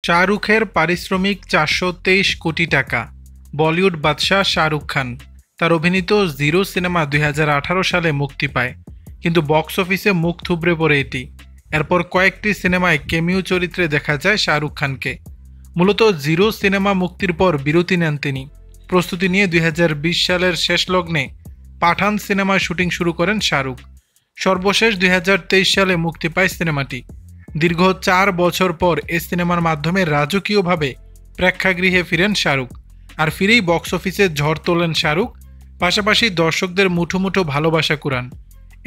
শাহরুখের পারিশ্রমিক 423 কোটি টাকা। বলিউড বাদশাহ শাহরুখ খান তার অভিনীত জিরো সিনেমা 2018 সালে মুক্তি পায়, কিন্তু বক্স অফিসে মুখ থুবড়ে পড়ে এটি। এরপর কয়েকটি সিনেমায় কেমিও চরিত্রে দেখা যায় শাহরুখ খানকে। মূলত জিরো সিনেমা মুক্তির পর বিরতি নেন তিনি। প্রস্তুতি নিয়ে 2020 সালের শেষ লগ্নে পাঠান সিনেমার শুটিং শুরু করেন শাহরুখ। সর্বশেষ 2023 সালে মুক্তি পায় সিনেমাটি। দীর্ঘ 4 বছর পর এই সিনেমার মাধ্যমে রাজকীয়ভাবে প্রেক্ষাগৃহে ফিরেন শাহরুখ। আর ফিরেই বক্স অফিসে ঝড় তোলেন শাহরুখ, পাশাপাশি দর্শকদের মুঠো মুঠো ভালোবাসা কুড়ান।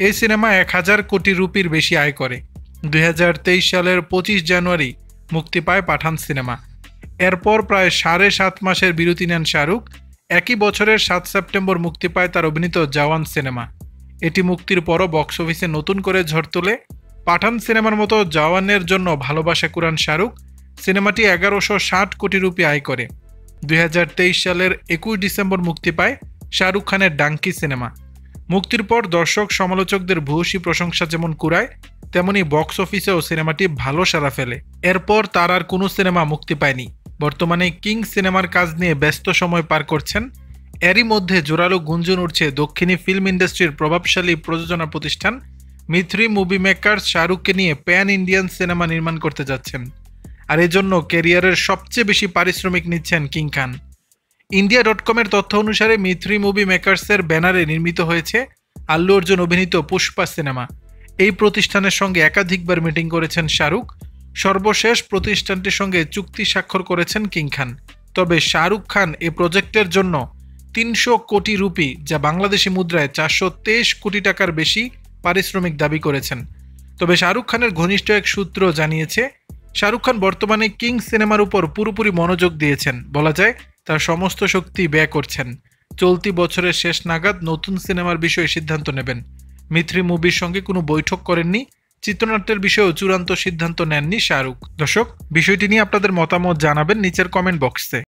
এই সিনেমা 1000 কোটি রুপির বেশি আয় করে। 2023 সালের 25 জানুয়ারি মুক্তি পায় পাঠান সিনেমা। এরপর প্রায় 7.5 মাসের বিরতি নেন শাহরুখ। একই বছরের 7 সেপ্টেম্বর মুক্তি পায় তার অভিনীত জওয়ান সিনেমা। এটি মুক্তির পরও বক্স অফিসে নতুন করে ঝড় তোলে। পাঠান সিনেমার মতো জওয়ানের জন্য ভালোবাসা কুড়ান শাহরুখ। সিনেমাটি 1160 কোটি রুপি আয় করে। 2023 সালের 21 ডিসেম্বর মুক্তি পায় শাহরুখ খানের ডাঙ্কি সিনেমা। মুক্তির পর দর্শক সমালোচকদের ভূয়সী প্রশংসা যেমন কুড়ায়, তেমনি বক্স অফিসেও সিনেমাটি ভালো সাড়া ফেলে। এরপর তার আর কোনো সিনেমা মুক্তি পায়নি। বর্তমানে কিং সিনেমার কাজ নিয়ে ব্যস্ত সময় পার করছেন। এরই মধ্যে জোরালো গুঞ্জন উঠছে দক্ষিণী ফিল্ম ইন্ডাস্ট্রির প্রভাবশালী প্রযোজনা প্রতিষ্ঠান মিথ্রি মুভি মেকার্স শাহরুখকে নিয়ে প্যান ইন্ডিয়ান সিনেমা নির্মাণ করতে যাচ্ছেন। আর এজন্য ক্যারিয়ারের সবচেয়ে বেশি পারিশ্রমিক নিচ্ছেন কিং খান। India.com-এর তথ্য অনুসারে মিথ্রি মুভি মেকার্সের ব্যানারে নির্মিত হয়েছে আল্লু অর্জুন অভিনীত পুষ্পা সিনেমা। এই প্রতিষ্ঠানের সঙ্গে একাধিকবার মিটিং করেছেন শাহরুখ। সর্বশেষ প্রতিষ্ঠানটির সঙ্গে চুক্তি স্বাক্ষর করেছেন কিং খান। তবে শাহরুখ খান এই প্রজেক্টের জন্য 300 কোটি রুপি, যা বাংলাদেশি মুদ্রায় 423 কোটি টাকার বেশি পারিশ্রমিক দাবি করেছেন। তবে শাহরুখ খানের ঘনিষ্ঠ এক সূত্র জানিয়েছে, শাহরুখ খান বর্তমানে কিং সিনেমার উপর পুরোপুরি মনোযোগ দিয়েছেন। বলা যায় তার সমস্ত শক্তি ব্যয় করছেন। চলতি বছরের শেষ নাগাদ নতুন সিনেমার বিষয়ে সিদ্ধান্ত নেবেন। মিথ্রি মুভির সঙ্গে কোনো বৈঠক করেননি। চিত্রনাট্যের বিষয়েও চূড়ান্ত সিদ্ধান্ত নেননি শাহরুখ। দর্শক, বিষয়টি নিয়ে আপনাদের মতামত জানাবেন নিচের কমেন্ট বক্সে।